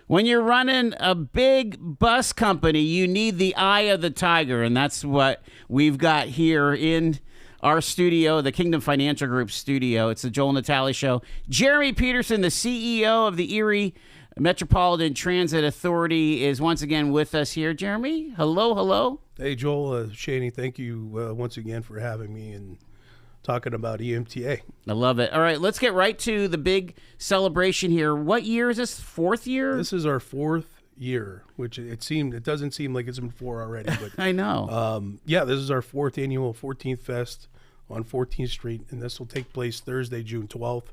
When you're running a big bus company, you need the eye of the tiger, and that's what we've got here in our studio, the Kingdom Financial Group studio. It's the Joel Natale Show. Jeremy Peterson, the CEO of the Erie Metropolitan Transit Authority, is once again with us here. Jeremy, hello. Hey, Joel, Shani, thank you once again for having me and talking about EMTA. I love it. All right, let's get right to the big celebration here. What year is this? Fourth year? This is our fourth year, which it doesn't seem like it's been four already. But I know. this is our fourth annual 14th Fest on 14th Street, and this will take place Thursday, June 12th.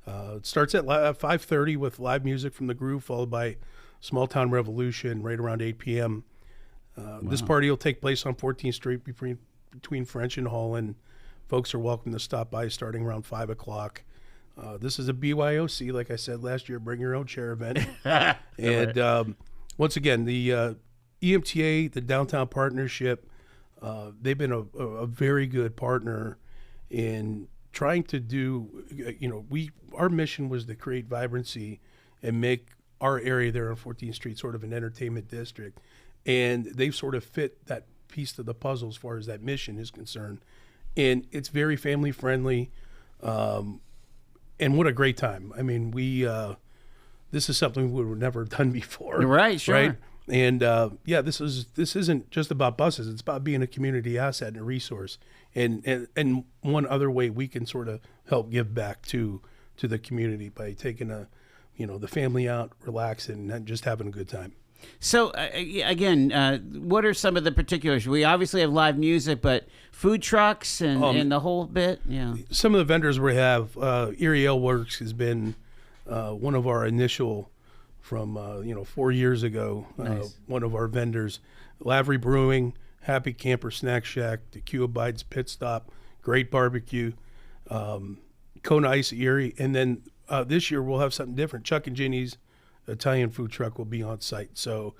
It starts at 5:30 with live music from the Groove, followed by Small Town Revolution right around 8 p.m. This party will take place on 14th Street between French and Holland. Folks are welcome to stop by starting around 5 o'clock. This is a BYOC, like I said last year, bring your own chair event. And once again, the EMTA, the Downtown Partnership, they've been a very good partner in trying to do, our mission was to create vibrancy and make our area there on 14th Street sort of an entertainment district. And they've sort of fit that piece to the puzzle as far as that mission is concerned. And it's very family friendly, and what a great time! I mean, this is something we've never done before, right? Sure. Right? And this isn't just about buses; it's about being a community asset and a resource, and one other way we can sort of help give back to the community by taking the family out, relaxing, and just having a good time. So, again, what are some of the particulars? We obviously have live music, but food trucks and the whole bit? Yeah. Some of the vendors we have, Erie Ale Works has been one of our initial from, 4 years ago, Nice. One of our vendors. Lavery Brewing, Happy Camper Snack Shack, the Q Abides Pit Stop, Great Barbecue, Kona Ice Erie, and then this year we'll have something different. Chuck and Ginny's Italian food truck will be on site. So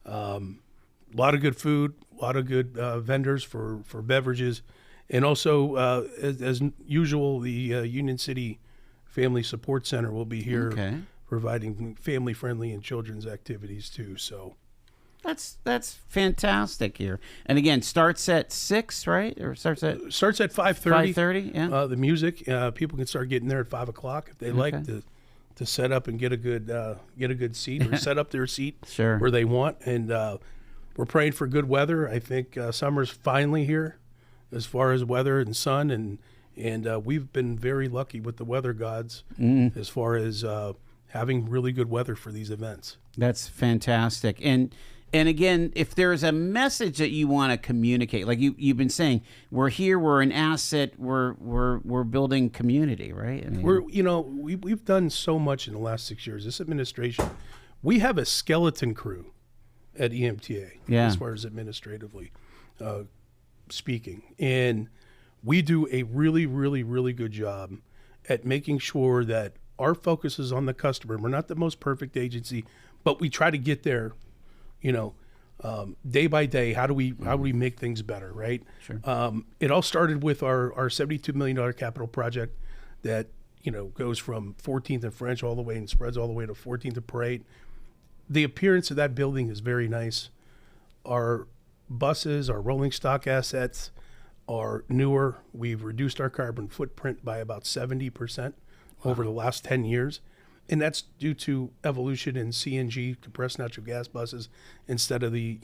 a lot of good food, a lot of good vendors for beverages. And also, as usual, the Union City Family Support Center will be here providing family-friendly and children's activities too. So that's fantastic here. And again, starts at 6, right? Or starts at 5:30. 5:30, yeah. The music, people can start getting there at 5 o'clock if they like to set up and get a good seat or set up their seat Sure. where they want. And we're praying for good weather. I think summer's finally here as far as weather and sun. And we've been very lucky with the weather gods as far as having really good weather for these events. That's fantastic. And again, if there's a message that you want to communicate, like you've been saying, we're here, we're an asset, we're building community, right? I mean, we've done so much in the last 6 years. This administration, we have a skeleton crew at EMTA as far as administratively speaking, and we do a really, really, really good job at making sure that our focus is on the customer. We're not the most perfect agency, but we try to get there. Day by day, how do we make things better, right? Sure. It all started with our $72 million capital project that, goes from 14th and French all the way and spreads all the way to 14th and Parade. The appearance of that building is very nice. Our buses, our rolling stock assets are newer. We've reduced our carbon footprint by about 70% over the last 10 years. And that's due to evolution in CNG, compressed natural gas buses, instead of the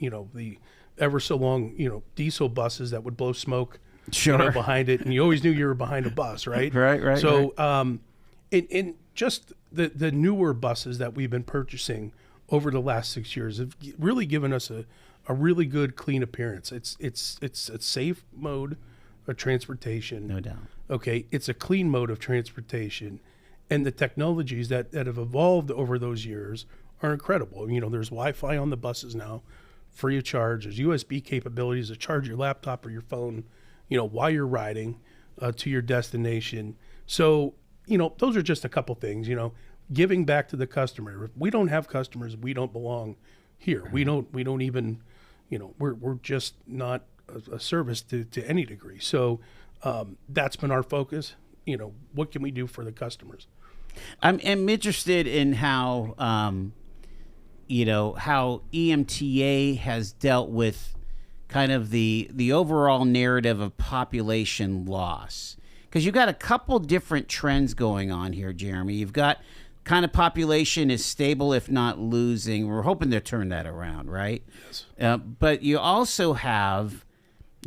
ever so long, diesel buses that would blow smoke behind it. And you always knew you were behind a bus, right? Right. So, in just the newer buses that we've been purchasing over the last 6 years have really given us a really good, clean appearance. It's a safe mode of transportation. No doubt. Okay. It's a clean mode of transportation. And the technologies that have evolved over those years are incredible. There's Wi-Fi on the buses now, free of charge. There's USB capabilities to charge your laptop or your phone, while you're riding to your destination. So, those are just a couple things, giving back to the customer. If we don't have customers, we don't belong here. We don't even, we're just not a service to any degree. So that's been our focus. What can we do for the customers? I'm interested in how how EMTA has dealt with kind of the overall narrative of population loss. Because you've got a couple different trends going on here, Jeremy. You've got kind of population is stable, if not losing. We're hoping to turn that around, right? Yes. But you also have,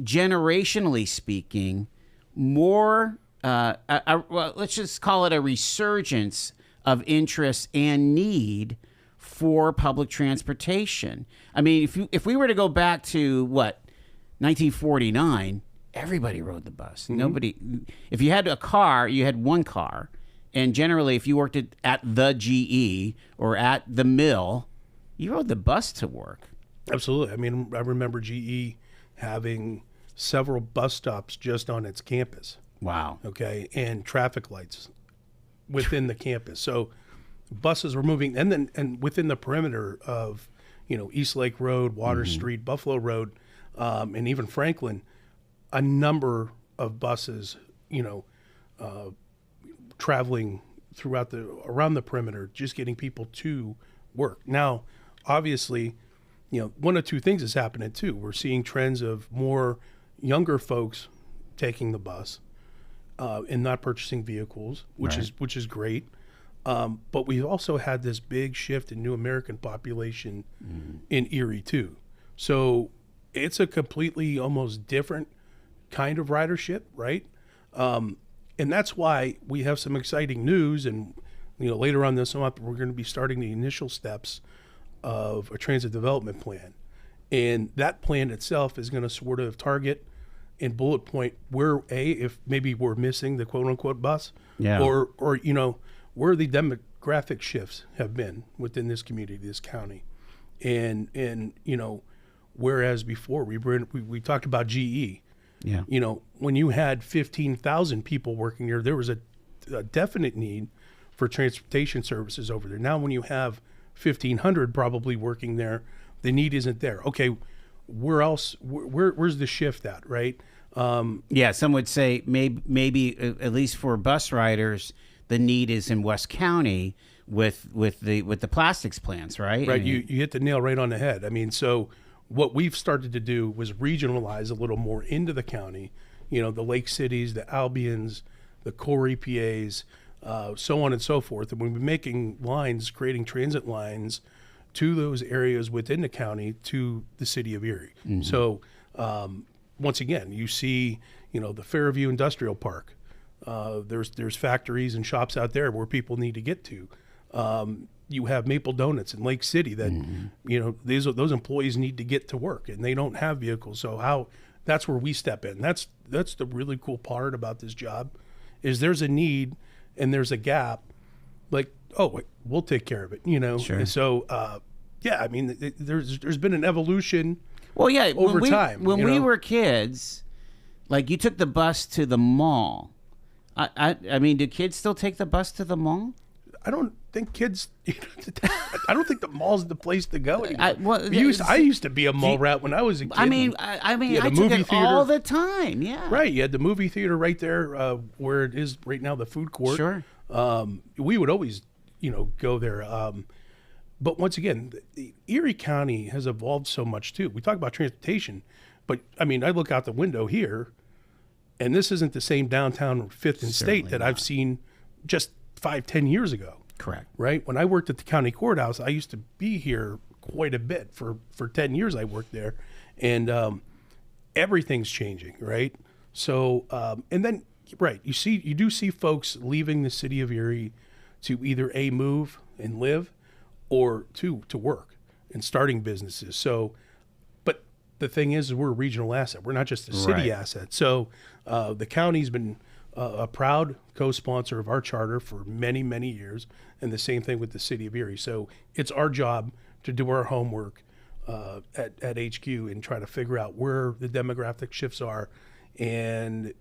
generationally speaking, more, well, let's just call it a resurgence of interest and need for public transportation. I mean, if we were to go back to 1949, everybody rode the bus. Mm-hmm. Nobody, if you had a car, you had one car. And generally, if you worked at the GE or at the mill, you rode the bus to work. Absolutely. I mean, I remember GE having several bus stops just on its campus. Wow. Okay, and traffic lights within the campus. So buses were moving, and within the perimeter of, East Lake Road, Water Street, Buffalo Road, and even Franklin, a number of buses, traveling around the perimeter, just getting people to work. Now, obviously, one of two things is happening too. We're seeing trends of more younger folks taking the bus and not purchasing vehicles, which is great. But we've also had this big shift in new American population in Erie too. So it's a completely almost different kind of ridership, right? And that's why we have some exciting news. And, later on this month, we're going to be starting the initial steps of a transit development plan. And that plan itself is going to sort of target and bullet point where, if maybe we're missing the quote unquote bus, or where the demographic shifts have been within this community, this county. And whereas before we talked about GE, when you had 15,000 people working there was a definite need for transportation services over there. Now, when you have 1,500 probably working there, the need isn't there. Okay, where's the shift at, right? Some would say maybe at least for bus riders, the need is in West County with the plastics plants, right? Right. You hit the nail right on the head. I mean, so what we've started to do was regionalize a little more into the county, the Lake Cities, the Albions, the core EPAs, so on and so forth. And we've been making lines, creating transit lines to those areas within the county to the city of Erie. Mm-hmm. So once again, you see, the Fairview Industrial Park. There's factories and shops out there where people need to get to. You have Maple Donuts in Lake City that, those employees need to get to work and they don't have vehicles. So that's where we step in. That's the really cool part about this job is there's a need and there's a gap. Like, we'll take care of it, Sure. And so, I mean, there's been an evolution. Well, yeah, over time. When we were kids, like you took the bus to the mall. I mean, do kids still take the bus to the mall? I don't think kids. I don't think the mall's the place to go anymore. I used to be a mall rat when I was a kid. I mean, I took it all the time. Yeah. Right. You had the movie theater right there, where it is right now, the food court. Sure. We would always, go there. But once again, Erie County has evolved so much too. We talk about transportation, but I mean, I look out the window here, and this isn't the same downtown Fifth and State that I've seen just 5-10 years ago. Correct. Right. When I worked at the county courthouse, I used to be here quite a bit for 10 years. I worked there, and everything's changing. Right. So, and then, you do see folks leaving the city of Erie to either move and live or to work and starting businesses. So, but the thing is we're a regional asset. We're not just a city asset. So the county's been a proud co-sponsor of our charter for many, many years, and the same thing with the city of Erie. So it's our job to do our homework at HQ and try to figure out where the demographic shifts are and,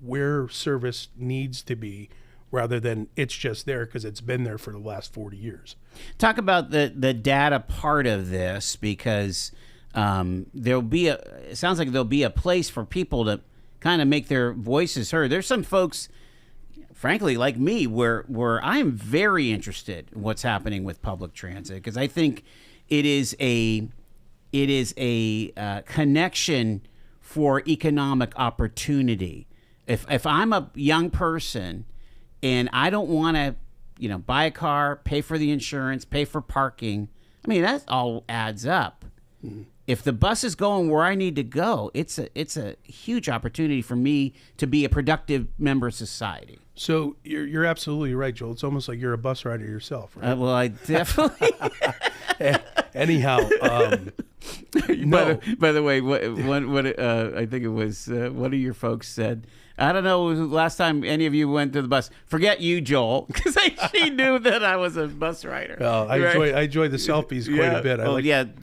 where service needs to be, rather than it's just there because it's been there for the last 40 years. Talk about the data part of this, because it sounds like there'll be a place for people to kind of make their voices heard. There's some folks, frankly, like me, where I'm very interested in what's happening with public transit, because I think it is a connection for economic opportunity. If I'm a young person and I don't want to, buy a car, pay for the insurance, pay for parking, I mean, that all adds up. Mm-hmm. If the bus is going where I need to go, it's a huge opportunity for me to be a productive member of society. So you're absolutely right, Joel. It's almost like you're a bus rider yourself, right? Well, I definitely. Anyhow, no. By the way, what I think it was one of your folks said. I don't know. It was the last time any of you went to the bus. Forget you, Joel, because she knew that I was a bus rider. Well, I enjoy the selfies quite a bit.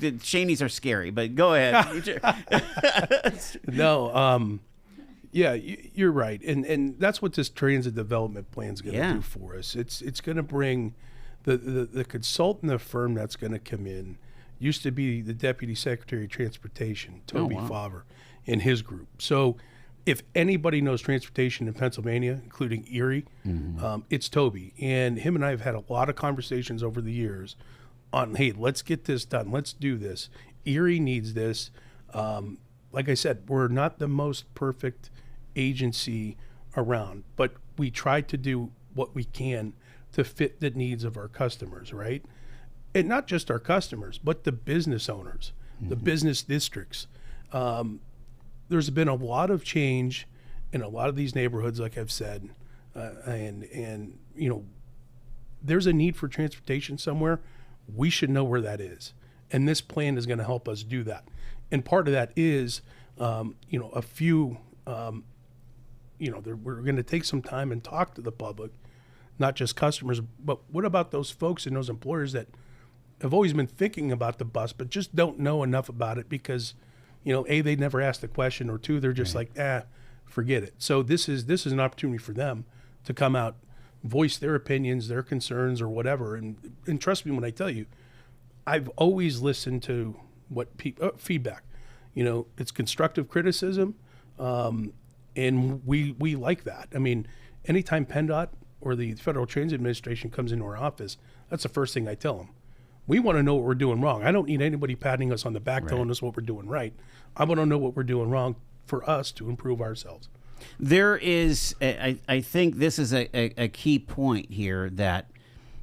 The Shanies are scary, but go ahead. No, you're right, and that's what this transit development plan is going to do for us. It's going to bring the consultant, the firm that's going to come in. Used to be the Deputy Secretary of Transportation, Toby Favre, and his group. So if anybody knows transportation in Pennsylvania, including Erie, it's Toby. And him and I have had a lot of conversations over the years on, hey, let's get this done. Let's do this. Erie needs this. Like I said, we're not the most perfect agency around, but we try to do what we can to fit the needs of our customers, right? And not just our customers, but the business owners, the business districts. There's been a lot of change in a lot of these neighborhoods, like I've said, and there's a need for transportation somewhere. We should know where that is, and this plan is going to help us do that. And part of that is, we're going to take some time and talk to the public, not just customers, but what about those folks and those employers that have always been thinking about the bus, but just don't know enough about it because, A, they never asked the question, or two, they're just like, forget it. So this is an opportunity for them to come out, voice their opinions, their concerns, or whatever. And trust me when I tell you, I've always listened to what feedback. It's constructive criticism, and we like that. I mean, anytime PennDOT or the Federal Transit Administration comes into our office, that's the first thing I tell them. We want to know what we're doing wrong. I don't need anybody patting us on the back telling us what we're doing right. I want to know what we're doing wrong for us to improve ourselves. There is, I think this is a key point here, that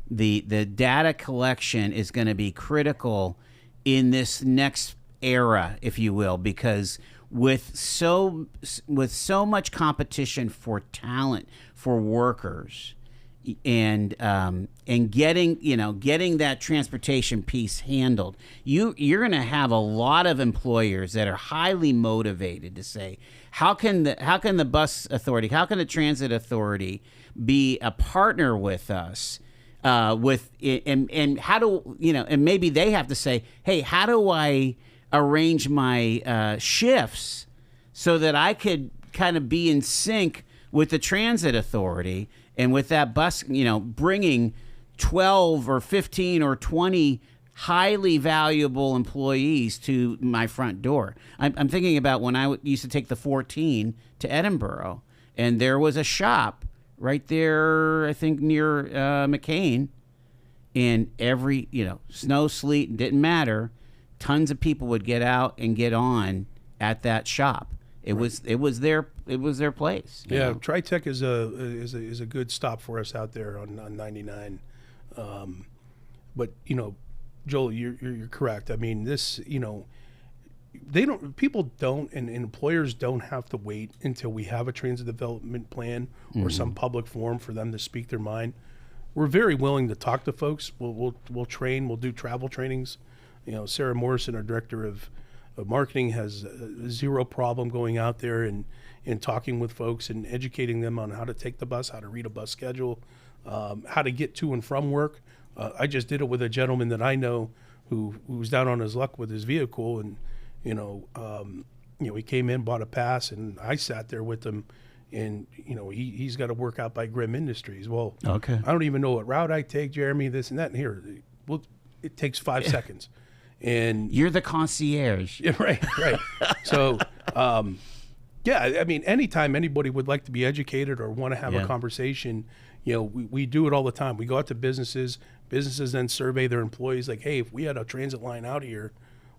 the data collection is going to be critical in this next era, if you will, because with so much competition for talent, for workers, and getting that transportation piece handled, you're going to have a lot of employers that are highly motivated to say, how can the bus authority, how can the transit authority be a partner with us, and how do and maybe they have to say, hey, how do I arrange my shifts so that I could kind of be in sync with the transit authority, and with that bus, bringing 12 or 15 or 20 highly valuable employees to my front door. I'm thinking about when I used to take the 14 to Edinburgh, and there was a shop right there, I think near McCain, and every, snow, sleet, didn't matter. Tons of people would get out and get on at that shop. It was their place. Yeah, Tri-Tech is a good stop for us out there on 99. But Joel, you're correct. I mean, this people don't, and employers don't have to wait until we have a transit development plan or some public forum for them to speak their mind. We're very willing to talk to folks. We'll train. We'll do travel trainings. Sarah Morrison, our director of marketing, has zero problem going out there and talking with folks and educating them on how to take the bus, how to read a bus schedule, how to get to and from work. I just did it with a gentleman that I know who was down on his luck with his vehicle, and he came in, bought a pass, and I sat there with him, and he's got to work out by Grimm Industries. Well, okay, I don't even know what route I take, Jeremy, this and that, and here, well, it takes 5 seconds. And you're the concierge. Yeah, right. So, I mean, anytime anybody would like to be educated or want to have a conversation, We do it all the time. We go out to businesses then survey their employees like, hey, if we had a transit line out here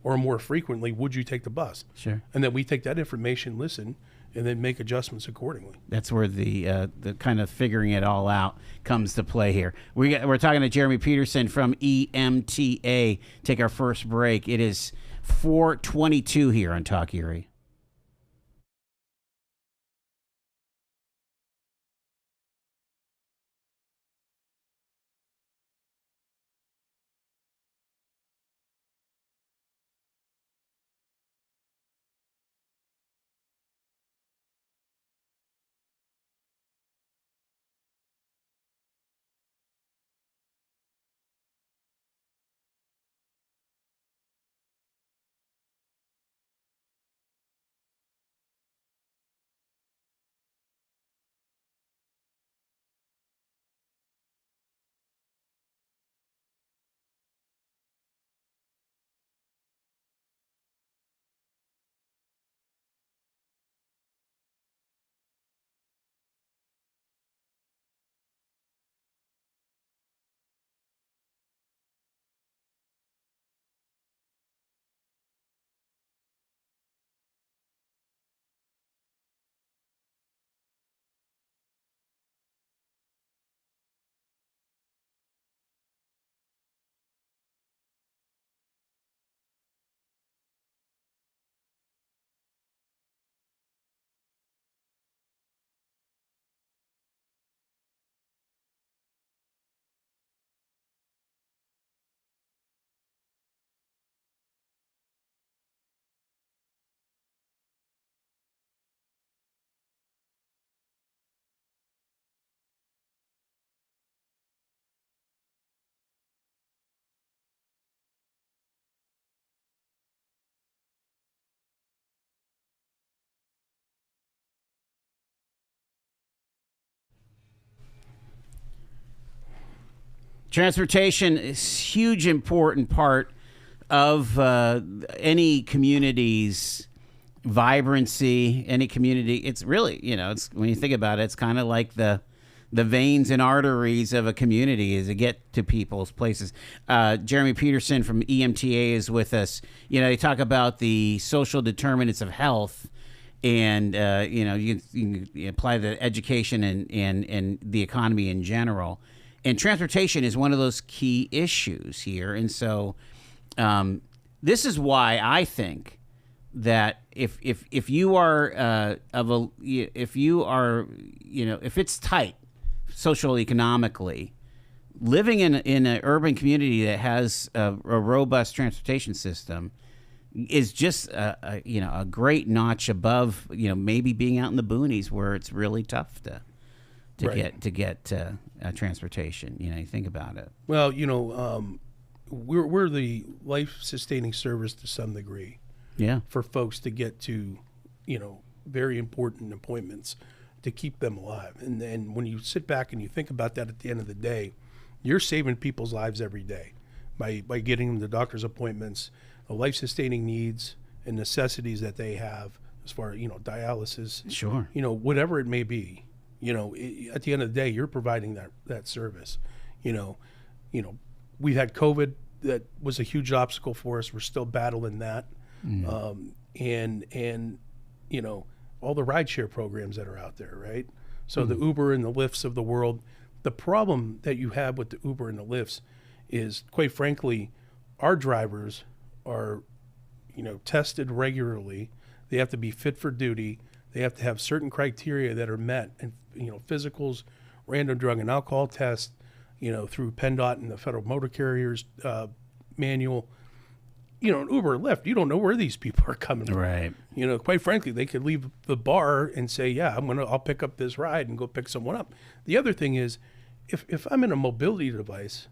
or more frequently, would you take the bus? Sure. And then we take that information, listen, and then make adjustments accordingly. That's where the kind of figuring it all out comes to play here. We're talking to Jeremy Peterson from EMTA. Take our first break. It is 4:22 here on Talk Erie. Transportation is a huge, important part of any community's vibrancy, any community. It's really, it's when you think about it, it's kind of like the veins and arteries of a community as to get to people's places. Jeremy Peterson from EMTA is with us. They talk about the social determinants of health, and you can apply the education and the economy in general. And transportation is one of those key issues here. And so this is why I think that if you are if it's tight socioeconomically, living in an urban community that has a robust transportation system is just a great notch above maybe being out in the boonies where it's really tough to get transportation. You think about it. Well, we're the life-sustaining service to some degree. Yeah. For folks to get to, very important appointments to keep them alive. And then when you sit back and you think about that at the end of the day, you're saving people's lives every day by getting them to doctor's appointments, the life-sustaining needs and necessities that they have as far as, dialysis. Sure. Whatever it may be. At the end of the day, you're providing that service. We've had COVID that was a huge obstacle for us. We're still battling that. Mm. And all the rideshare programs that are out there, right? So the Uber and the Lyfts of the world, the problem that you have with the Uber and the Lyfts is, quite frankly, our drivers are, tested regularly. They have to be fit for duty. They have to have certain criteria that are met, and physicals, random drug and alcohol tests, through PennDOT and the Federal Motor Carriers manual. An Uber or Lyft, you don't know where these people are coming from. Right. Quite frankly, they could leave the bar and say, "Yeah, I'll pick up this ride and go pick someone up." The other thing is, if I'm in a mobility device,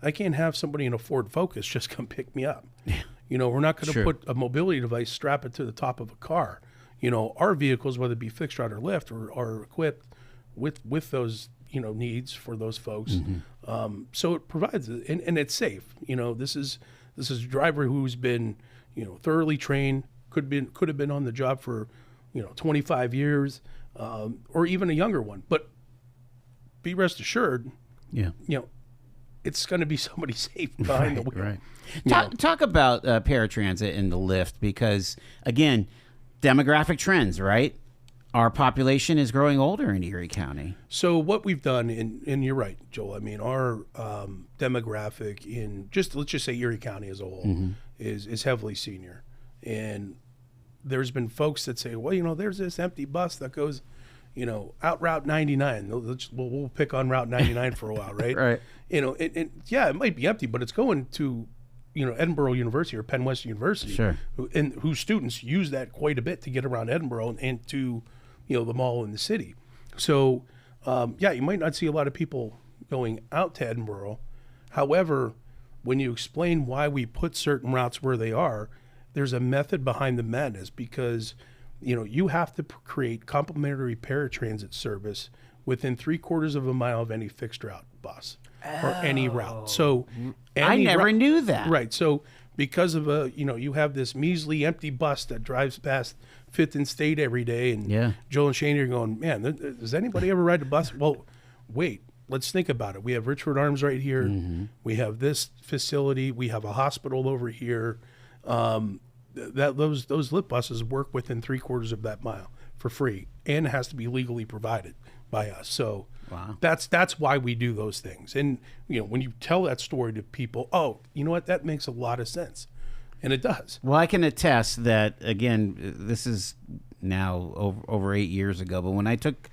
I can't have somebody in a Ford Focus just come pick me up. Yeah. We're not going to put a mobility device, strap it to the top of a car. Our vehicles, whether it be fixed route or Lyft, are equipped with those needs for those folks. Mm-hmm. So it provides and it's safe. This is a driver who's been thoroughly trained, could have been on the job for 25 years, or even a younger one. But be rest assured, Yeah. you know, it's going to be somebody safe behind the wheel. Right. You know. Talk about paratransit and the lift because, again, demographic trends, right? Our population is growing older in Erie County. So what we've done, and you're right, Joel. I mean, our demographic in let's just say Erie County as a whole is heavily senior, and there's been folks that say, well, you know, there's this empty bus that goes, you know, out Route 99. We'll pick on Route 99 for a while, right? Right. You know, and yeah, it might be empty, but it's going to, you know, Edinburgh University or Penn West University, Sure. whose students use that quite a bit to get around Edinburgh and to, you know, the mall in the city. So, yeah, you might not see a lot of people going out to Edinburgh. However, when you explain why we put certain routes where they are, there's a method behind the madness because, you know, you have to create complimentary paratransit service within 3/4 of a mile of any fixed route bus or any route. So I never knew that. Right. So because of you know, you have this measly empty bus that drives past Fifth and State every day, and Joel and Shane are going, man, does anybody ever ride the bus? Well, wait, let's think about it. We have Richford Arms right here. We have this facility. We have a hospital over here. Those lit buses work within 3/4 of that mile for free, and it has to be legally provided by us. So that's why we do those things. And you know, when you tell that story to people, oh, you know what, that makes a lot of sense, and it does. Well, I can attest that again. This is now over 8 years ago, but when I took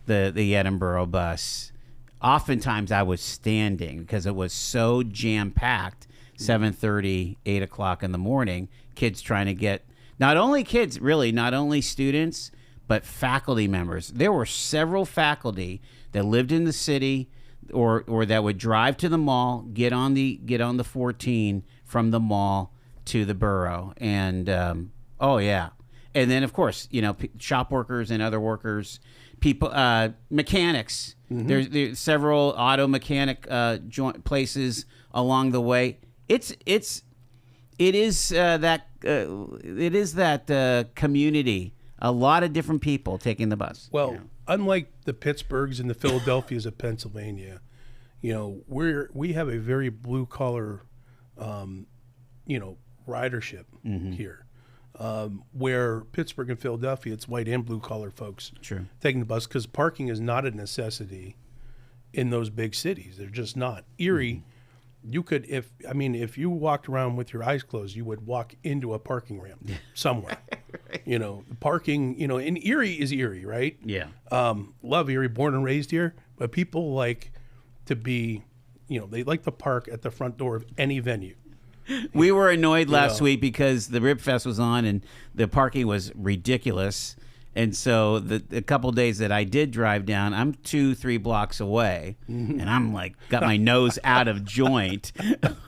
the Edinburgh bus, oftentimes I was standing because it was so jam packed. 7:30, 8 o'clock in the morning, kids trying to get, not only students, but faculty members. There were several faculty that lived in the city or that would drive to the mall, get on the 14 from the mall to the borough. And, oh yeah. And then of course, you know, shop workers and other workers, people, mechanics. There's several auto mechanic joint places along the way. It is that community. A lot of different people taking the bus. Well, you know? Unlike the Pittsburghs and the Philadelphias of Pennsylvania, you know, we have a very blue collar, you know, ridership here. Where Pittsburgh and Philadelphia, it's white and blue collar folks taking the bus because parking is not a necessity in those big cities. They're just not. Erie. You could, if you walked around with your eyes closed, you would walk into a parking ramp somewhere. Right. You know, parking, you know, and Erie is Erie, right? Yeah. Love Erie, born and raised here, but people like to be, you know, they like to park at the front door of any venue. We were annoyed last week because the Rib Fest was on and the parking was ridiculous. And so a couple days that I did drive down, I'm 2-3 blocks away, and I'm like, got my nose out of joint.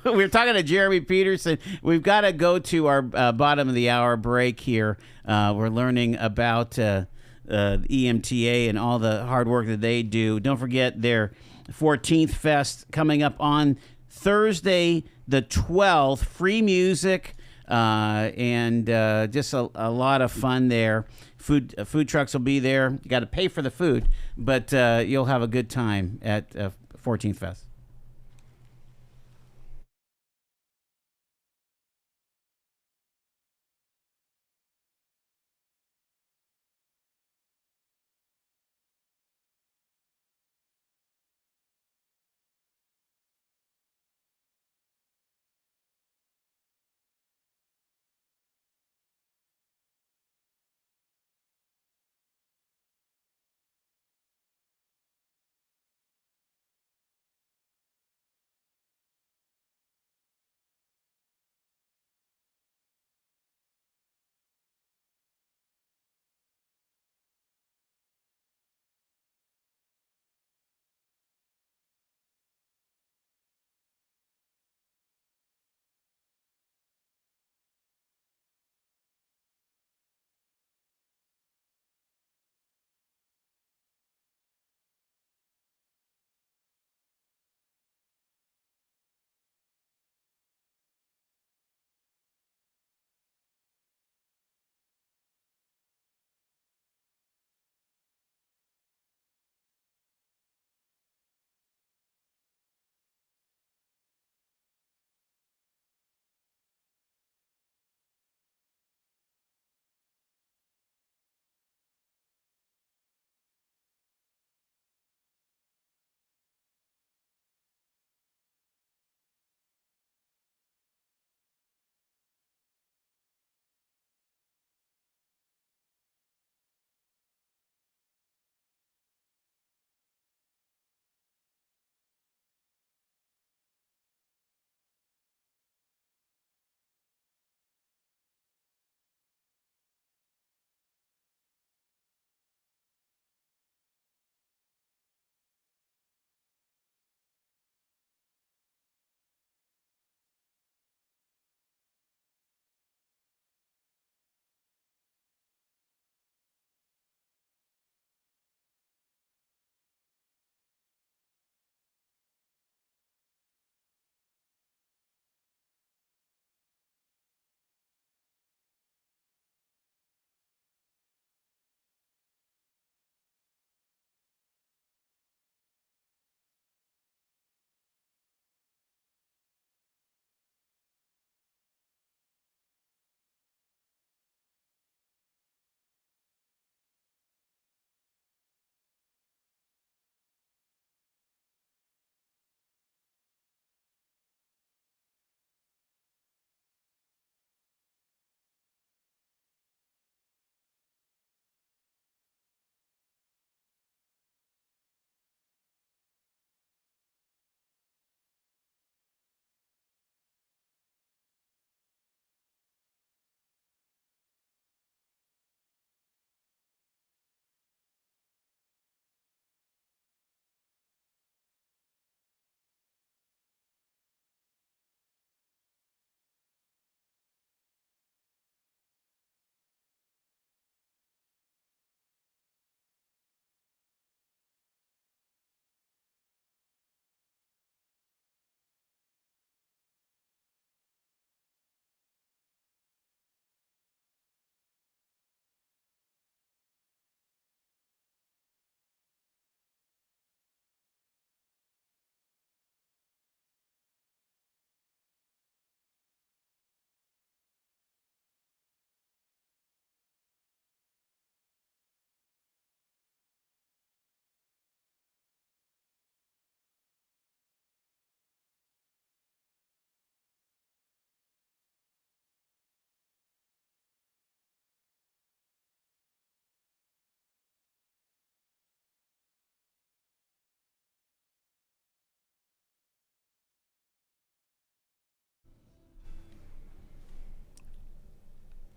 We were talking to Jeremy Peterson. We've got to go to our bottom of the hour break here. We're learning about EMTA and all the hard work that they do. Don't forget their 14th Fest coming up on Thursday, the 12th. Free music and just a lot of fun there. Food trucks will be there. You got to pay for the food, but you'll have a good time at 14th Fest.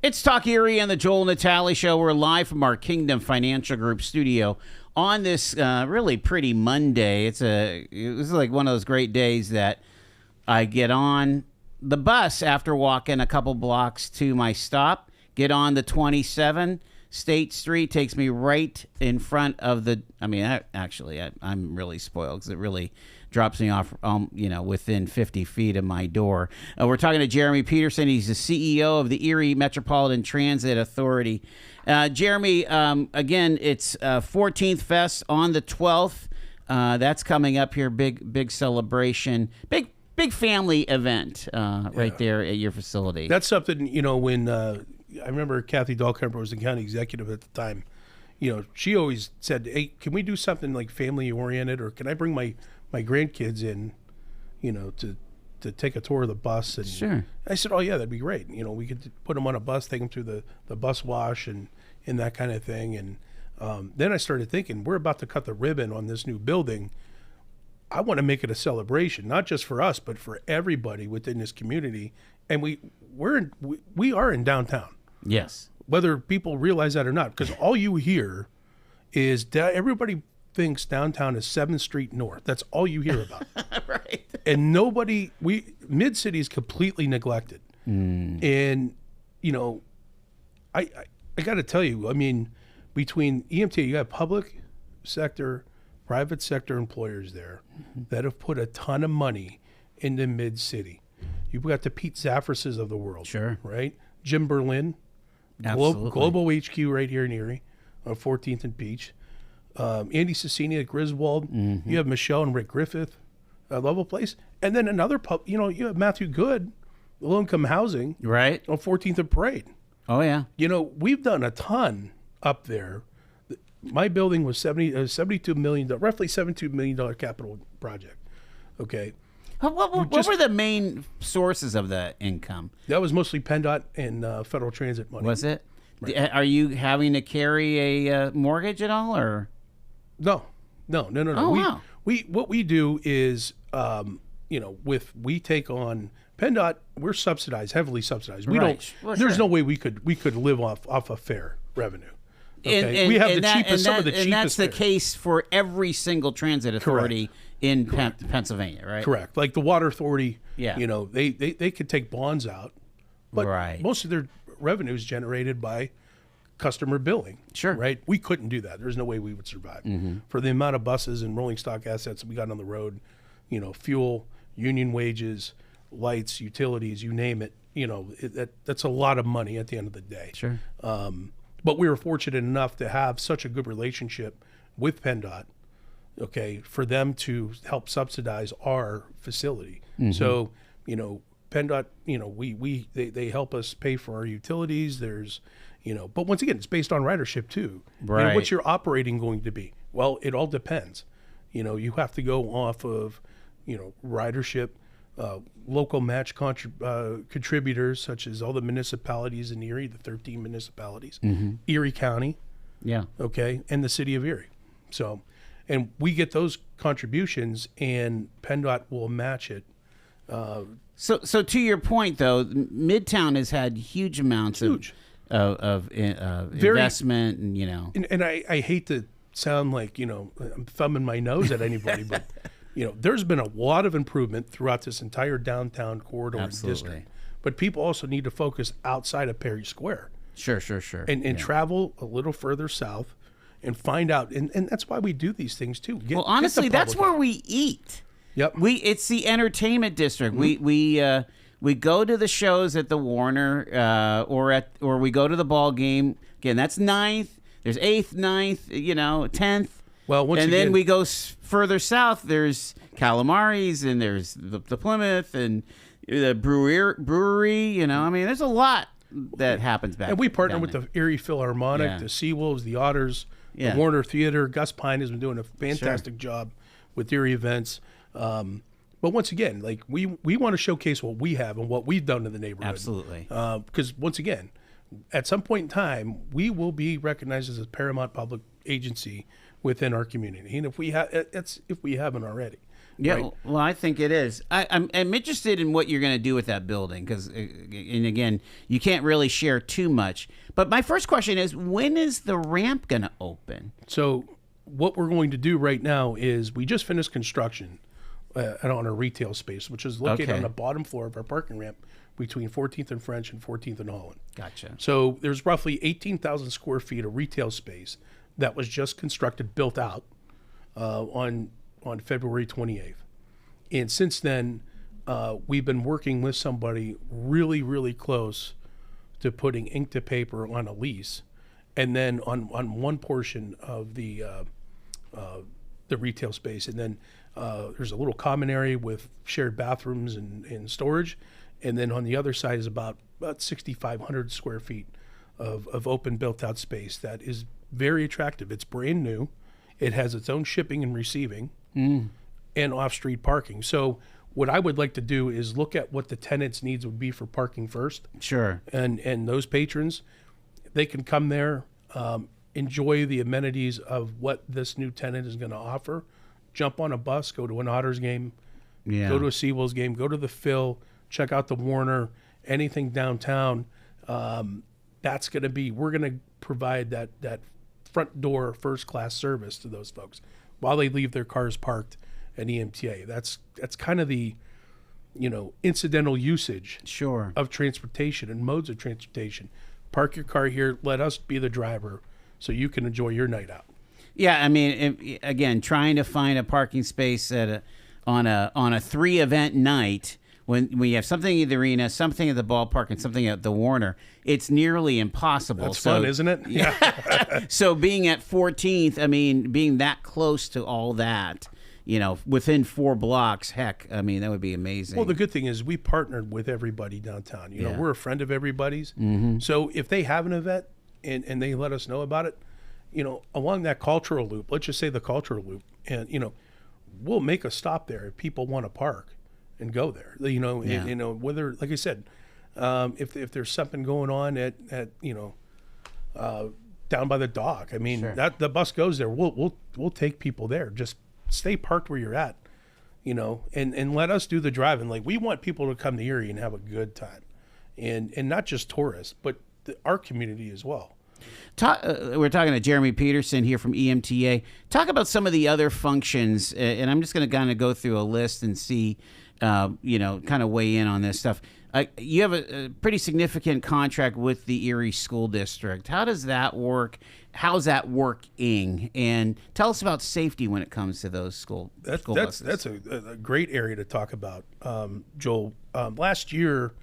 It's Talk Erie and the Joel Natale Show. We're live from our Kingdom Financial Group studio on this really pretty Monday. It was like one of those great days that I get on the bus after walking a couple blocks to my stop, get on the 27 State Street, takes me right in front of the, I'm really spoiled because it really drops me off, within 50 feet of my door. We're talking to Jeremy Peterson. He's the CEO of the Erie Metropolitan Transit Authority. Jeremy, again, it's 14th Fest on the 12th. That's coming up here. Big celebration. Big family event right there at your facility. That's something, when I remember Kathy Dahlkemper was the county executive at the time. She always said, hey, can we do something like family oriented, or can I bring my grandkids in, to take a tour of the bus? And sure. I said, oh yeah, that'd be great. We could put them on a bus, take them through the bus wash and that kind of thing. And then I started thinking, we're about to cut the ribbon on this new building. I want to make it a celebration, not just for us, but for everybody within this community. And we are in downtown. Yes. Whether people realize that or not, because all you hear is everybody thinks downtown is 7th Street North. That's all you hear about. Right. And Mid-City is completely neglected. And, I got to tell you, between Emta, you have public sector, private sector employers there that have put a ton of money into Mid-City. You've got the Pete Zaffrises of the world. Sure. Right? Jim Berlin, Global HQ right here in Erie on 14th and Peach. Andy Cicini at Griswold. You have Michelle and Rick Griffith at Level Place. And then another you have Matthew Good, low-income housing. Right. On 14th and Parade. Oh, yeah. We've done a ton up there. My building was $72 million, roughly $72 million capital project. Okay. What were the main sources of the income? That was mostly PennDOT and federal transit money. Was it? Right. Are you having to carry a mortgage at all, or? No. Oh, wow. What we do is, we take on PennDOT. We're subsidized, heavily subsidized. We Right. don't. Well, there's sure. no way we could live off of fair revenue. Okay? And, we have and the that, cheapest, and some that, of the cheapest. and that's the fares. case for every single transit authority in Pennsylvania, right? Correct. Like the Water Authority. Yeah. They could take bonds out, but Right. most of their revenue is generated by customer billing. Sure. Right. We couldn't do that. There's no way we would survive for the amount of buses and rolling stock assets we got on the road. Fuel, union wages, lights, utilities, you name it. That's a lot of money at the end of the day. Sure. But we were fortunate enough to have such a good relationship with PennDOT, for them to help subsidize our facility. So, PennDOT, they help us pay for our utilities. There's, but once again, it's based on ridership too. Right. What's your operating going to be? Well, it all depends. You have to go off of, ridership, local match contributors, such as all the municipalities in Erie, the 13 municipalities, Erie County, and the city of Erie. So, and we get those contributions, and PennDOT will match it. So to your point, though, Midtown has had huge amounts of investment, and And I hate to sound like I'm thumbing my nose at anybody, but there's been a lot of improvement throughout this entire downtown corridor and district. But people also need to focus outside of Perry Square. Sure. And travel a little further south and find out. And that's why we do these things too. Well, honestly, that's where we eat. Yep. It's the entertainment district. We go to the shows at the Warner, or we go to the ball game. Again, that's 9th. There's 8th, 9th, 10th. Well, then we go further south. There's Calamari's, and there's the Plymouth, and the brewery. There's a lot that happens back. And we partner down with there. the Erie Philharmonic, the Seawolves, the Otters, the Warner Theater. Gus Pine has been doing a fantastic job with Erie events. But once again, like we want to showcase what we have and what we've done in the neighborhood. Absolutely. Because once again, at some point in time, we will be recognized as a paramount public agency within our community, and if we haven't already, Yeah, right? well, I think it is. I'm interested in what you're going to do with that building because, and again, you can't really share too much. But my first question is, when is the ramp going to open? So what we're going to do right now is we just finished construction on a retail space, which is located on the bottom floor of our parking ramp between 14th and French and 14th and Holland. Gotcha. So there's roughly 18,000 square feet of retail space that was just constructed, built out on February 28th. And since then, we've been working with somebody really, really close to putting ink to paper on a lease. And then on one portion of the retail space. And then there's a little common area with shared bathrooms and storage. And then on the other side is about 6,500 square feet of open built out space that is very attractive. It's brand new. It has its own shipping and receiving and off-street parking. So what I would like to do is look at what the tenants' needs would be for parking first. Sure. And those patrons, they can come there, enjoy the amenities of what this new tenant is going to offer, jump on a bus, go to an Otters game, go to a Seawolves game, go to the Phil, check out the Warner, anything downtown. That's going to be, we're going to provide that front door first class service to those folks while they leave their cars parked at EMTA. That's kind of the, incidental usage of transportation and modes of transportation. Park your car here, let us be the driver so you can enjoy your night out. Yeah, I mean, again, trying to find a parking space on a 3-event night when you have something at the arena, something at the ballpark, and something at the Warner, it's nearly impossible. That's fun, isn't it? Yeah. So being at 14th, I mean, being that close to all that, within 4 blocks, heck, I mean, that would be amazing. Well, the good thing is we partnered with everybody downtown. We're a friend of everybody's. Mm-hmm. So if they have an event and they let us know about it, along that cultural loop, let's just say the cultural loop, and, we'll make a stop there if people want to park and go there. Whether, like I said, if there's something going on at down by the dock, I mean, that the bus goes there, we'll take people there. Just stay parked where you're at, and let us do the driving. Like, we want people to come to Erie and have a good time, and not just tourists, but our community as well. We're talking to Jeremy Peterson here from EMTA. Talk about some of the other functions, and I'm just going to kind of go through a list and see, kind of weigh in on this stuff. You have a pretty significant contract with the Erie School District. How does that work? How's that working? And tell us about safety when it comes to those school buses. That's a great area to talk about, Joel. Last year,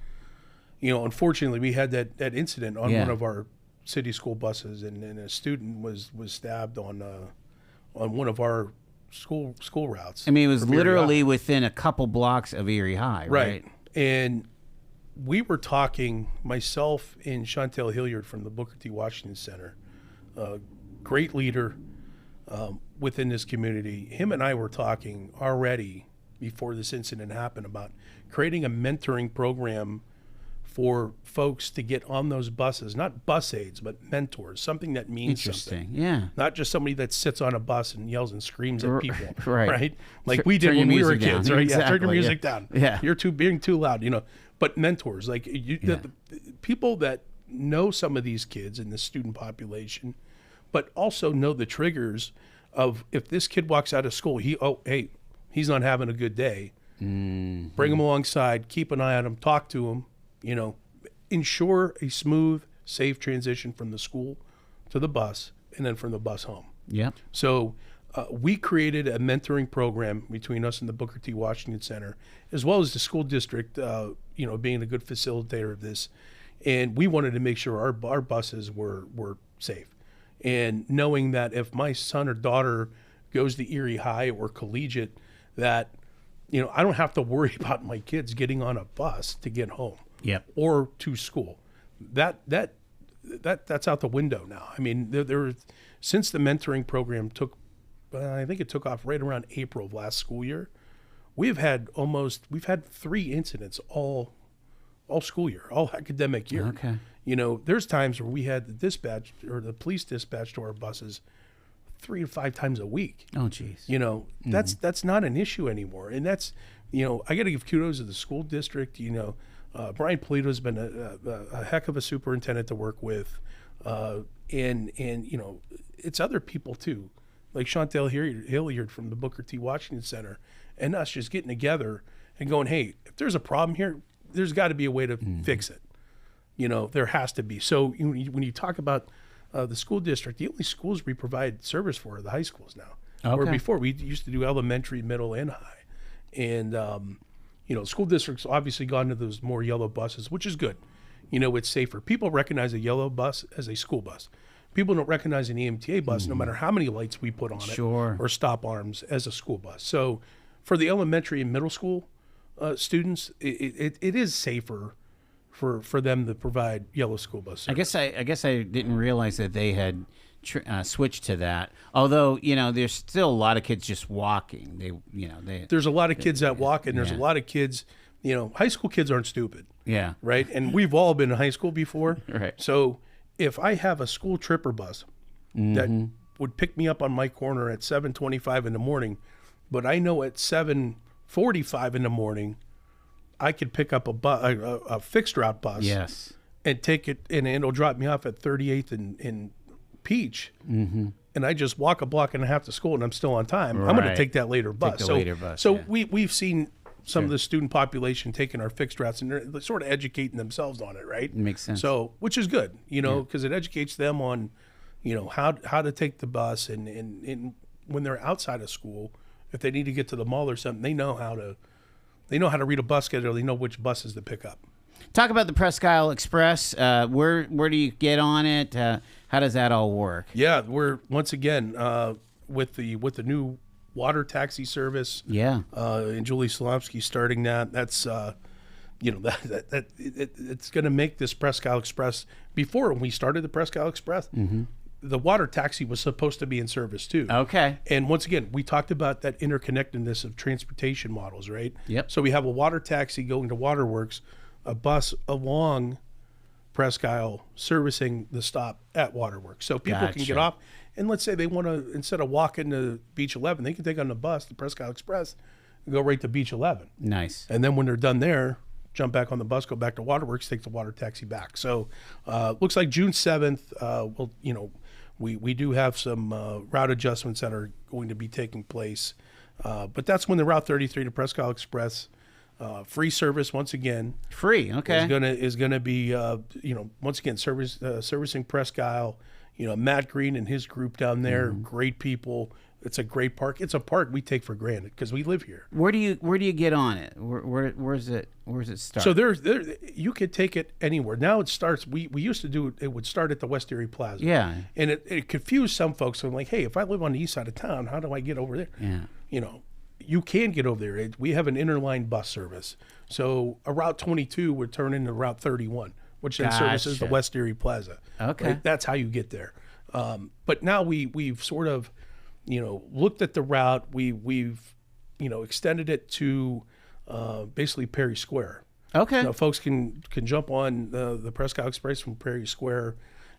unfortunately, we had that incident on one of our city school buses, and a student was stabbed on one of our school routes. I mean, it was literally within a couple blocks of Erie High, right? And we were talking, myself and Chantel Hilliard from the Booker T. Washington Center, great leader within this community. Him and I were talking already before this incident happened about creating a mentoring program for folks to get on those buses, not bus aides, but mentors, something that means something. Yeah. Not just somebody that sits on a bus and yells and screams at people, right? Like we did when we were kids, right? Exactly. Yeah, turn your music down. Yeah. You're being too loud, But mentors, like the people that know some of these kids in the student population, but also know the triggers of if this kid walks out of school, he's not having a good day. Mm-hmm. Bring him alongside, keep an eye on him, talk to him. Ensure a smooth, safe transition from the school to the bus and then from the bus home. Yeah. So we created a mentoring program between us and the Booker T. Washington Center, as well as the school district, being a good facilitator of this. And we wanted to make sure our buses were safe. And knowing that if my son or daughter goes to Erie High or collegiate, that, I don't have to worry about my kids getting on a bus to get home. Yep. Or to school. That's out the window now. I mean, there since the mentoring program I think it took off right around April of last school year. We've had 3 incidents all school year, all academic year. Okay. There's times where we had the dispatch or the police dispatch to our buses 3 to 5 times a week. Oh, geez. You know, that's not an issue anymore. And that's, you know, I got to give kudos to the school district. You know, Brian Polito's been a heck of a superintendent to work with. And you know, it's other people too, like Chantel Hilliard from the Booker T. Washington Center, and us just getting together and going, hey, if there's a problem here, there's got to be a way to fix it. You know, there has to be. So when you talk about the school district, the only schools we provide service for are the high schools now. Okay. Where before we used to do elementary, middle, and high. And, you know, school districts obviously gone to those more yellow buses, which is good. You know, it's safer. People recognize a yellow bus as a school bus. People don't recognize an EMTA bus, no matter how many lights we put on it or stop arms, as a school bus. So for the elementary and middle school students, it is safer for them to provide yellow school bus service. I guess I didn't realize that they had switched to that. Although, you know, there's still a lot of kids just walking. There's a lot of kids that walk, and there's a lot of kids. You know, high school kids aren't stupid. Yeah. Right. And we've all been in high school before. Right. So if I have a school tripper bus that would pick me up on my corner at 7:25 in the morning, but I know at 7:45 in the morning, I could pick up a fixed route bus. Yes. And take it, and it'll drop me off at 38th in Peach. And I just walk a block and a half to school, and I'm still on time. Right. I'm going to take that later bus. Take the later bus. So yeah. we've seen some of the student population taking our fixed routes, and they're sort of educating themselves on it, right? Makes sense. So, which is good, you know, because it educates them on, you know, how to take the bus, and when they're outside of school, if they need to get to the mall or something, they know how to read a bus schedule. They know which buses to pick up. Talk about the Presque Isle Express. Where do you get on it? How does that all work? Yeah, we're once again with the new water taxi service. Yeah. And Julie Solomsky starting that. That's you know, it's going to make this Presque Isle Express. Before, when we started the Presque Isle Express, the water taxi was supposed to be in service too. Okay. And once again, we talked about that interconnectedness of transportation models, right? Yep. So we have a water taxi going to Waterworks, a bus along Presque Isle servicing the stop at Waterworks. So people can get off, and let's say they want to, instead of walking to Beach 11, they can take on the bus, the Presque Isle Express, and go right to Beach 11. Nice. And then when they're done there, jump back on the bus, go back to Waterworks, take the water taxi back. So looks like June 7th, we do have some route adjustments that are going to be taking place. But that's when the Route 33 to Presque Isle Express, free service once again. Free, okay. Is gonna be once again servicing Presque Isle. You know, Matt Green and his group down there, great people. It's a great park. It's a park we take for granted because we live here. Where do you get on it? Where's it start? So there you could take it anywhere. Now it starts. We used to do it. It would start at the West Erie Plaza. Yeah. And it confused some folks. So I'm like, hey, if I live on the east side of town, how do I get over there? Yeah. You know, you can get over there. We have an interline bus service. So a Route 22 would turn into Route 31, which then services the West Erie Plaza. Okay. Right? That's how you get there. But now we've sort of, you know, looked at the route. We've extended it to basically Perry Square. Okay. Now, folks can jump on the Presque Isle Express from Perry Square,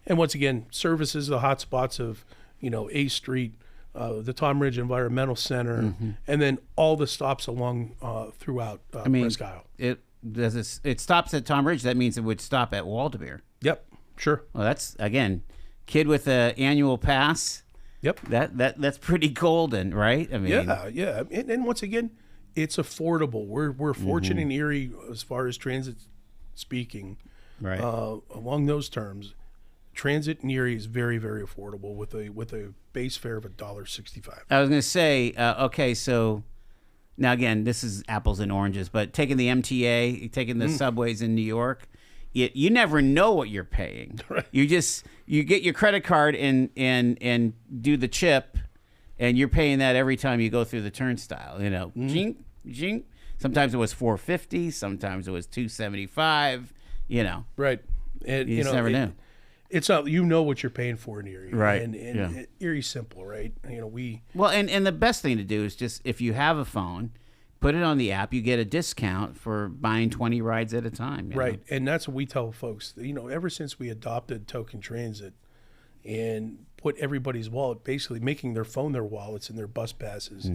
and once again services the hot spots of A Street, the Tom Ridge Environmental Center, and then all the stops along throughout Presque Isle. It stops at Tom Ridge. That means it would stop at Waldemere. Yep, sure. Well, that's again, kid with an annual pass. Yep. That's pretty golden, right? I mean, yeah. And once again, it's affordable. We're fortunate in Erie as far as transit speaking. Right. Along those terms, transit in Erie is very, very affordable with a base fare of $1.65. I was going to say, okay, so now again, this is apples and oranges, but taking the MTA, taking the subways in New York, you never know what you're paying. Right. You get your credit card and do the chip, and you're paying that every time you go through the turnstile. Jink, jink. Sometimes it was $4.50. Sometimes it was $2.75. Right. And you just never knew. It's not, what you're paying for in Erie. Right. And Erie's simple, right? Well, and the best thing to do is just, if you have a phone, put it on the app. You get a discount for buying 20 rides at a time. Right. And that's what we tell folks. Ever since we adopted token transit, and put everybody's wallet, basically making their phone their wallets and their bus passes.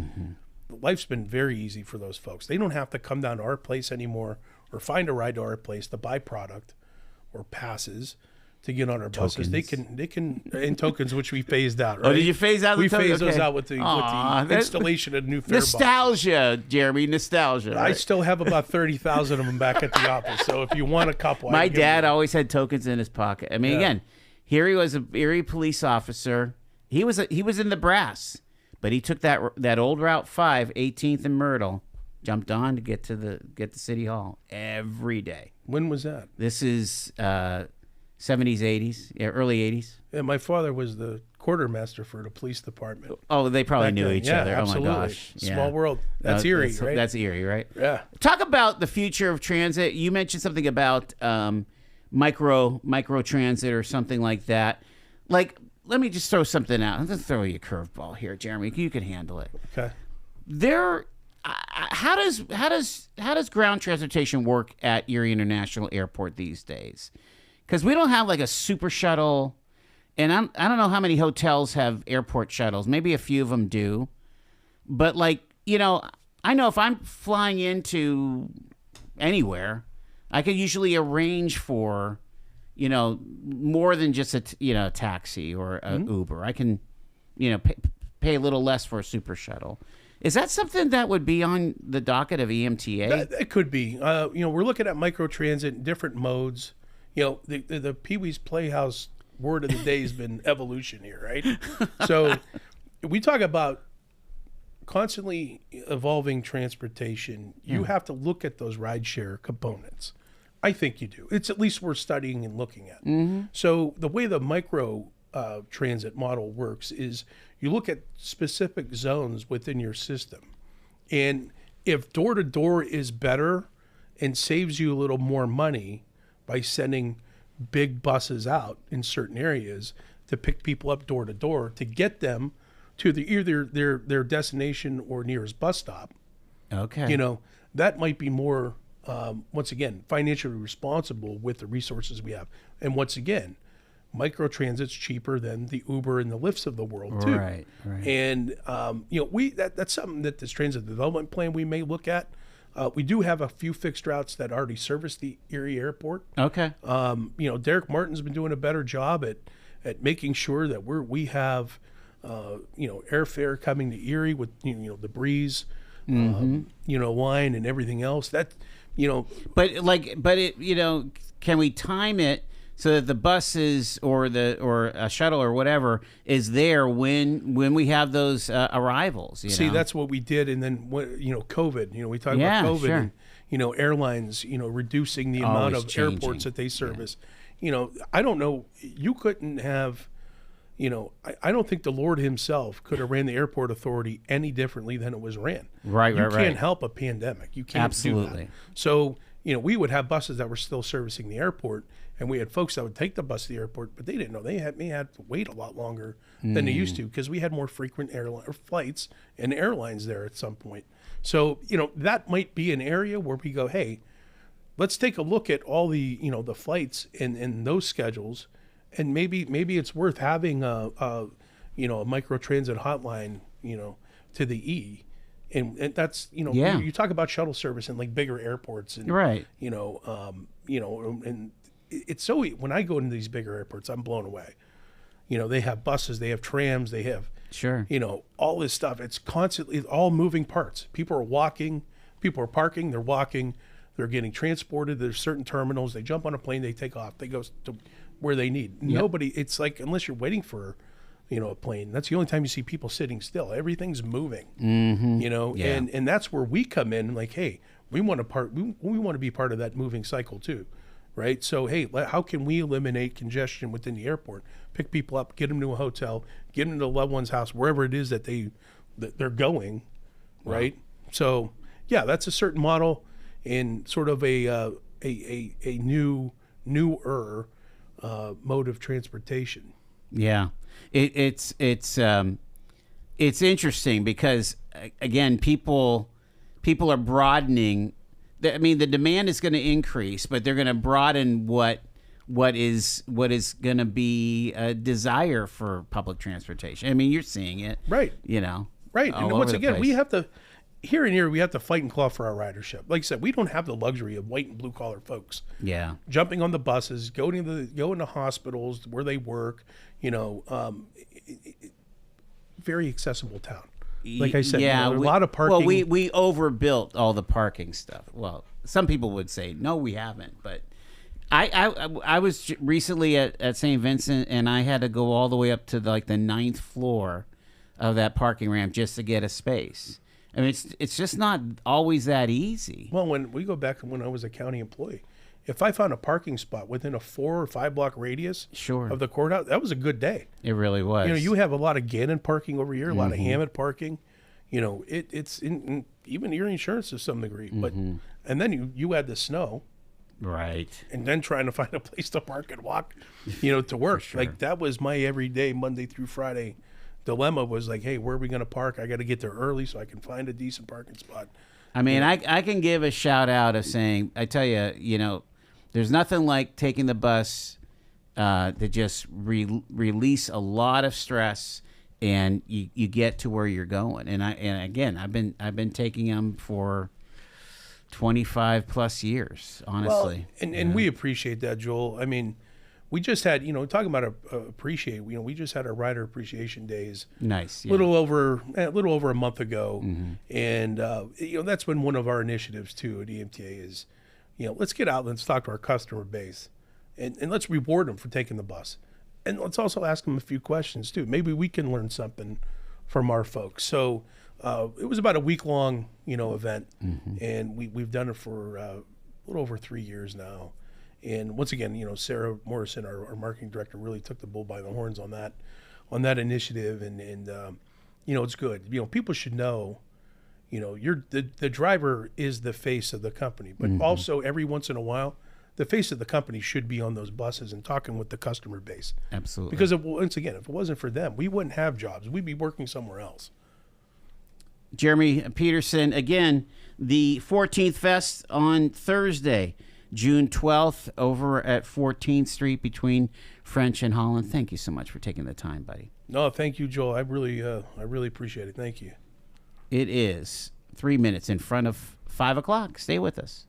Life's been very easy for those folks. They don't have to come down to our place anymore or find a ride to our place to buy product or passes to get on our buses. They can in tokens, which we phased out. Right? Oh, did you phase out the tokens? We phased those out with the installation of new fare nostalgia, boxes. Jeremy, nostalgia. I right? still have about 30,000 of them back at the office. So if you want a couple, my dad always had tokens in his pocket. I mean, again, here he was, a Erie police officer. He was in the brass, but he took that old Route 5, 18th and Myrtle, jumped on to get to City Hall every day. When was that? This is 70s, 80s, early 80s. Yeah, my father was the quartermaster for the police department. Oh, they probably knew each other. Absolutely. Oh my gosh. Small world. That's Erie, right? That's Erie, right? Yeah. Talk about the future of transit. You mentioned something about micro transit or something like that. Like, let me just throw something out. I'm going to throw you a curveball here, Jeremy. You can handle it. Okay. How does ground transportation work at Erie International Airport these days? Because we don't have like a super shuttle, and I don't know how many hotels have airport shuttles. Maybe a few of them do, but like, you know, I know if I'm flying into anywhere, I could usually arrange for, you know, more than just a taxi or an Uber. I can, you know, pay a little less for a super shuttle. Is that something that would be on the docket of EMTA? It could be. You know, we're looking at microtransit in different modes. You know, the Pee Wee's Playhouse word of the day has been evolution here, right? So we talk about constantly evolving transportation. You have to look at those rideshare components. I think you do. It's at least worth studying and looking at. So the way the micro transit model works is you look at specific zones within your system. And if door-to-door is better and saves you a little more money by sending big buses out in certain areas to pick people up door to door to get them to either their destination or nearest bus stop. Okay. You know, that might be more, once again, financially responsible with the resources we have. And once again, microtransit's cheaper than the Uber and the Lyfts of the world too. Right. And, you know, that's something that this transit development plan we may look at. We do have a few fixed routes that already service the Erie Airport. Okay. You know, Derek Martin's been doing a better job at making sure that we have, you know, airfare coming to Erie with, you know, the Breeze, you know, line and everything else. That, you know. But it, you know, can we time it so that the buses or a shuttle or whatever is there when we have those arrivals? See, that's what we did, and then you know, COVID. You know, we talk about COVID, sure. and you know, airlines, you know, reducing the amount of airports that they service. You know, I don't know. You couldn't have. You know, I don't think the Lord himself could have ran the airport authority any differently than it was ran. Right. You can't help a pandemic. You can't do that. So, you know, we would have buses that were still servicing the airport, and we had folks that would take the bus to the airport, but they didn't know they had to wait a lot longer than they used to because we had more frequent flights and airlines there at some point. So, you know, that might be an area where we go, hey, let's take a look at all the, you know, the flights and those schedules, and maybe it's worth having a you know, a microtransit hotline, you know, to the E. And that's, you know, you talk about shuttle service in like bigger airports and, you know, and it's so, when I go into these bigger airports, I'm blown away. You know, they have buses, they have trams, they have, you know, all this stuff. It's constantly all moving parts. People are walking, people are parking, they're walking, they're getting transported. There's certain terminals. They jump on a plane, they take off, they go to where they need. Nobody, it's like, unless you're waiting for, you know, a plane, that's the only time you see people sitting still. Everything's moving, you know, and that's where we come in, like, hey, we want to be part of that moving cycle too. Right. So, hey, how can we eliminate congestion within the airport? Pick people up, get them to a hotel, get them to a loved one's house, wherever it is that they're going. Right. So, yeah, that's a certain model and sort of a newer mode of transportation. Yeah, it's interesting because again, people are broadening. I mean, the demand is going to increase, but they're going to broaden what what is going to be a desire for public transportation. I mean, you're seeing it, Right. Right. all And over once the again, place. we have to, here and here, we have to fight and claw for our ridership. Like I said, we don't have the luxury of white and blue collar folks Yeah. jumping on the buses, going to hospitals where they work. Very accessible town. Like I said, yeah, a lot of parking. Well, we overbuilt all the parking stuff. Well, some people would say no, we haven't, but I was recently at St. Vincent, and I had to go all the way up to the 9th floor of that parking ramp just to get a space. I mean, it's just not always that easy. Well, when we go back to when I was a county employee, if I found a parking spot within a 4 or 5 block radius Sure. of the courthouse, that was a good day. It really was. You have a lot of Gannon parking over here, a lot of Hammett parking. It's in even your insurance to some degree. But and then you add the snow, right. and then trying to find a place to park and walk, to work. sure. Like that was my everyday Monday through Friday dilemma. Was like, hey, where are we going to park? I got to get there early so I can find a decent parking spot. I mean, I can give a shout out of saying, I tell you, there's nothing like taking the bus to just release a lot of stress, and you get to where you're going. And again, I've been taking them for 25 plus years, honestly. Well, and we appreciate that, Joel. I mean, we just had, talking about appreciate, we just had our rider appreciation days. Nice. A little over a month ago. And, that's been one of our initiatives too at EMTA is, let's get out and let's talk to our customer base and let's reward them for taking the bus. And let's also ask them a few questions too. Maybe we can learn something from our folks. So it was about a week-long, event, and we've done it for a little over 3 years now. And once again, Sarah Morrison, our marketing director, really took the bull by the horns on that initiative, and it's good. People should know, the driver is the face of the company, but also every once in a while, the face of the company should be on those buses and talking with the customer base. Absolutely. Because once again, if it wasn't for them, we wouldn't have jobs. We'd be working somewhere else. Jeremy Peterson, again, the 14th Fest on Thursday, June 12th, over at 14th Street between French and Holland. Thank you so much for taking the time, buddy. No, thank you, Joel. I really appreciate it. Thank you. It is 3 minutes in front of 5 o'clock. Stay with us.